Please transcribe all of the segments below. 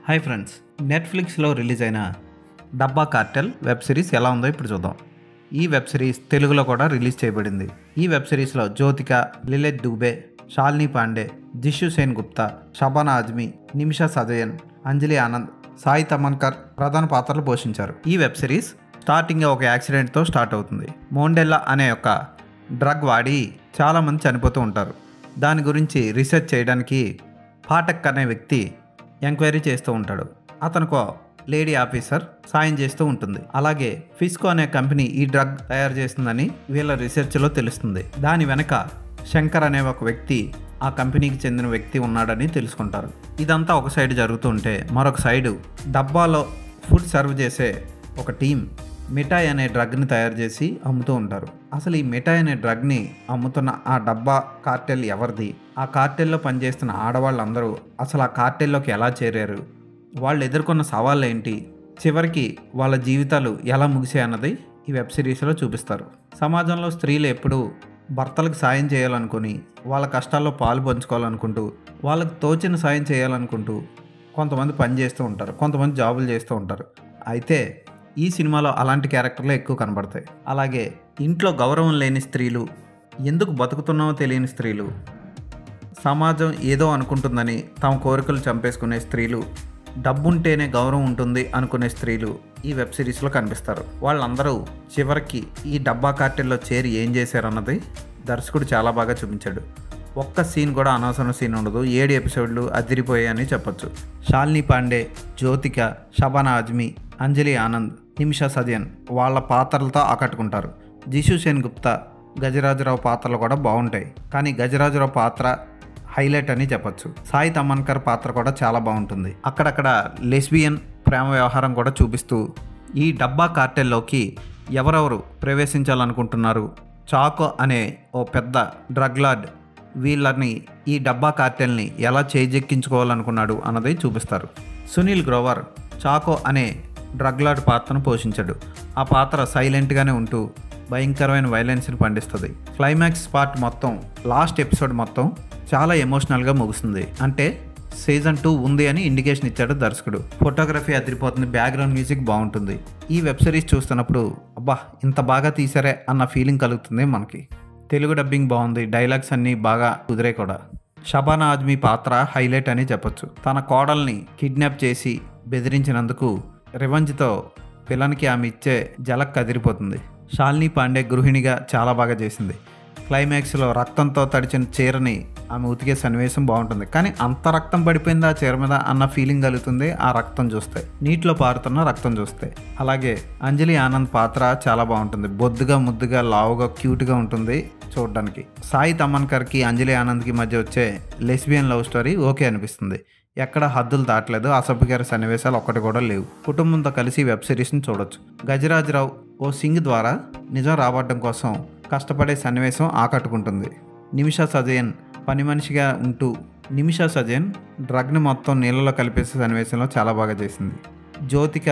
Hi friends, నెట్ఫ్లిక్స్లో release అయిన డబ్బా కార్టెల్ వెబ్ సిరీస్ ఎలా ఉందో ఇప్పుడు చూద్దాం. ఈ వెబ్ సిరీస్ తెలుగులో కూడా రిలీజ్ చేయబడింది. ఈ వెబ్ సిరీస్లో జ్యోతిక, లిలెట్ దుబే, శాలిని పాండే, జిషు సేన్ గుప్తా, షబానా ఆజ్మీ, నిమిషా సజయన్, అంజలి ఆనంద్, సాయి తమన్కర్ ప్రధాన పాత్రలు పోషించారు. ఈ వెబ్ సిరీస్ స్టార్టింగ్ ఒక యాక్సిడెంట్తో స్టార్ట్ అవుతుంది. మోండెల్లా అనే ఒక డ్రగ్ వాడి చాలామంది చనిపోతూ ఉంటారు. దాని గురించి రీసెర్చ్ చేయడానికి పాఠక్ అనే వ్యక్తి ఎంక్వైరీ చేస్తూ ఉంటాడు. అతనికి లేడీ ఆఫీసర్ సాయం చేస్తూ ఉంటుంది. అలాగే ఫిస్కో అనే కంపెనీ ఈ డ్రగ్ తయారు చేస్తుందని వీళ్ళ రీసెర్చ్లో తెలుస్తుంది. దాని వెనక శంకర్ అనే ఒక వ్యక్తి, ఆ కంపెనీకి చెందిన వ్యక్తి ఉన్నాడని తెలుసుకుంటారు. ఇదంతా ఒక సైడ్ జరుగుతుంటే మరొక సైడు డబ్బాలో ఫుడ్ సర్వ్ చేసే ఒక టీం మిఠాయి అనే డ్రగ్ని తయారు చేసి అమ్ముతూ ఉంటారు. అసలు ఈ మిఠాయి అనే డ్రగ్ని అమ్ముతున్న ఆ డబ్బా కార్టెల్ ఎవరిది, ఆ కార్టెల్లో పనిచేస్తున్న ఆడవాళ్ళందరూ అసలు ఆ కార్టెల్లోకి ఎలా చేరారు, వాళ్ళు ఎదుర్కొన్న సవాళ్ళు ఏంటి, చివరికి వాళ్ళ జీవితాలు ఎలా ముగిసాయి అన్నది ఈ వెబ్ సిరీస్లో చూపిస్తారు. సమాజంలో స్త్రీలు ఎప్పుడూ భర్తలకు సాయం చేయాలనుకుని, వాళ్ళ కష్టాల్లో పాలు పంచుకోవాలనుకుంటూ, వాళ్ళకు తోచిన సాయం చేయాలనుకుంటూ కొంతమంది పని చేస్తూ ఉంటారు, కొంతమంది జాబులు చేస్తూ ఉంటారు. అయితే ఈ సినిమాలో అలాంటి క్యారెక్టర్లే ఎక్కువ కనబడతాయి. అలాగే ఇంట్లో గౌరవం లేని స్త్రీలు, ఎందుకు బతుకుతున్నామో తెలియని స్త్రీలు, సమాజం ఏదో అనుకుంటుందని తమ కోరికలు చంపేసుకునే స్త్రీలు, డబ్బుంటేనే గౌరవం ఉంటుంది అనుకునే స్త్రీలు ఈ వెబ్ సిరీస్లో కనిపిస్తారు. వాళ్ళందరూ చివరికి ఈ డబ్బా కార్టెల్లో చేరి ఏం చేశారన్నది దర్శకుడు చాలా బాగా చూపించాడు. ఒక్క సీన్ కూడా అనవసరం సీన్ ఉండదు. 7 ఎపిసోడ్లు అదిరిపోయాయని చెప్పొచ్చు. శాలిని పాండే, జ్యోతిక, షబానా ఆజ్మీ, అంజలి ఆనంద్, నిమిషా సజయన్ వాళ్ళ పాత్రలతో ఆకట్టుకుంటారు. జిషు సేన్ గుప్తా, గజరాజురావు పాత్రలు కూడా బాగుంటాయి. కానీ గజరాజురావు పాత్ర హైలైట్ అని చెప్పొచ్చు. సాయి తమన్కర్ పాత్ర కూడా చాలా బాగుంటుంది. అక్కడక్కడ లెస్బియన్ ప్రేమ వ్యవహారం కూడా చూపిస్తూ ఈ డబ్బా కార్టెల్లోకి ఎవరెవరు ప్రవేశించాలనుకుంటున్నారు, చాకో అనే ఓ పెద్ద డ్రగ్ లార్డ్ వీళ్ళని ఈ డబ్బా కార్టెల్ని ఎలా చేజెక్కించుకోవాలనుకున్నాడు అన్నది చూపిస్తారు. సునీల్ గ్రోవర్ చాకో అనే డ్రగ్ లార్డ్ పాత్రను పోషించాడు. ఆ పాత్ర సైలెంట్గానే ఉంటూ భయంకరమైన వైలెన్స్ని పండిస్తుంది. క్లైమాక్స్ పార్ట్ మొత్తం, లాస్ట్ ఎపిసోడ్ మొత్తం చాలా ఎమోషనల్గా ముగుస్తుంది. అంటే సీజన్ 2 ఉంది అని ఇండికేషన్ ఇచ్చాడు దర్శకుడు. ఫోటోగ్రఫీ అదిరిపోతుంది, బ్యాక్గ్రౌండ్ మ్యూజిక్ బాగుంటుంది. ఈ వెబ్ సిరీస్ చూస్తున్నప్పుడు అబ్బా ఇంత బాగా తీసారే అన్న ఫీలింగ్ కలుగుతుంది మనకి. తెలుగు డబ్బింగ్ బాగుంది, డైలాగ్స్ అన్నీ బాగా కుదిరే కూడా. షబానా ఆజ్మీ పాత్ర హైలైట్ అని చెప్పొచ్చు. తన కోడల్ని కిడ్నాప్ చేసి బెదిరించినందుకు రివెంజ్తో పిల్లనికి ఆమె ఇచ్చే జలక్ కదిరిపోతుంది. శాలిని పాండే గృహిణిగా చాలా బాగా చేసింది. క్లైమాక్స్లో రక్తంతో తడిచిన చీరని ఆమె ఉతికే సన్నివేశం బాగుంటుంది. కానీ అంత రక్తం పడిపోయింది ఆ చీర మీద అన్న ఫీలింగ్ కలుగుతుంది ఆ రక్తం చూస్తే, నీటిలో పారుతున్న రక్తం చూస్తే. అలాగే అంజలి ఆనంద్ పాత్ర చాలా బాగుంటుంది. బొద్దుగా, ముద్దుగా, లావుగా, క్యూట్గా ఉంటుంది చూడడానికి. సాయి తమన్కర్కి అంజలి ఆనంద్కి మధ్య వచ్చే లెస్బియన్ లవ్ స్టోరీ ఓకే అనిపిస్తుంది. ఎక్కడ హద్దులు దాటలేదు, అసభ్యకర సన్నివేశాలు ఒక్కటి కూడా లేవు. కుటుంబంతో కలిసి వెబ్ సిరీస్ని చూడొచ్చు. గజరాజురావు ఓ సింగ్ ద్వారా నిజం రాబట్టడం కోసం కష్టపడే సన్నివేశం ఆకట్టుకుంటుంది. నిమిషా సజయన్ పని మనిషిగా ఉంటూ నిమిషా సజయన్ డ్రగ్ని మొత్తం నీళ్ళలో కలిపేసే సన్నివేశంలో చాలా బాగా చేసింది. జ్యోతిక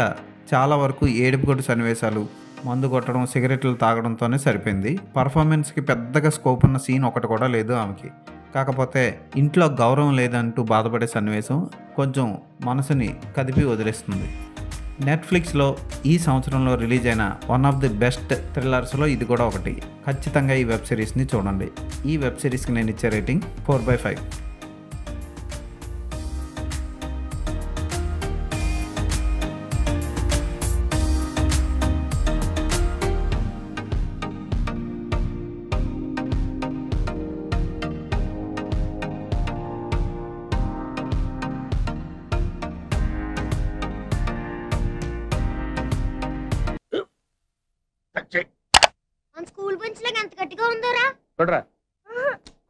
చాలా వరకు ఏడుపుగొట్టు సన్నివేశాలు, మందు కొట్టడం, సిగరెట్లు తాగడంతోనే సరిపోయింది. పర్ఫార్మెన్స్కి పెద్దగా స్కోప్ ఉన్న సీన్ ఒకటి కూడా లేదు ఆమెకి. కాకపోతే ఇంట్లో గౌరవం లేదంటూ బాధపడే సన్నివేశం కొంచెం మనసుని కదిపి వదిలేస్తుంది. నెట్ఫ్లిక్స్లో ఈ సంవత్సరంలో రిలీజ్ అయిన వన్ ఆఫ్ ది బెస్ట్ థ్రిల్లర్స్లో ఇది కూడా ఒకటి. ఖచ్చితంగా ఈ వెబ్ సిరీస్ని చూడండి. ఈ వెబ్ సిరీస్కి నేను ఇచ్చే రేటింగ్ 4/5. మన స్కూల్ బెంచ్ లాగా ఎంత గట్టిగా ఉందోరా. కొట్రా,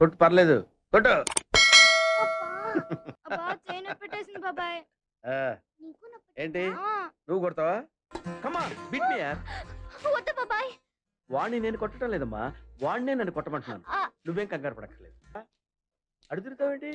కొట్టు, పర్లేదు, కొట్టు. అబ్బా చైన్ పెట్టేసింది బాబాయ్. ఏంటి నువ్వు కొడతావా? కమా బీట్ మీ యార్. వద్దు బాబాయ్. వాడిని నేను కొట్టడం లేదమ్మా, వాడినే నన్ను కొట్టమంటున్నాను. నువ్వేం కంగారు పడక్కర్లేదు. అడుగుతావేంటి?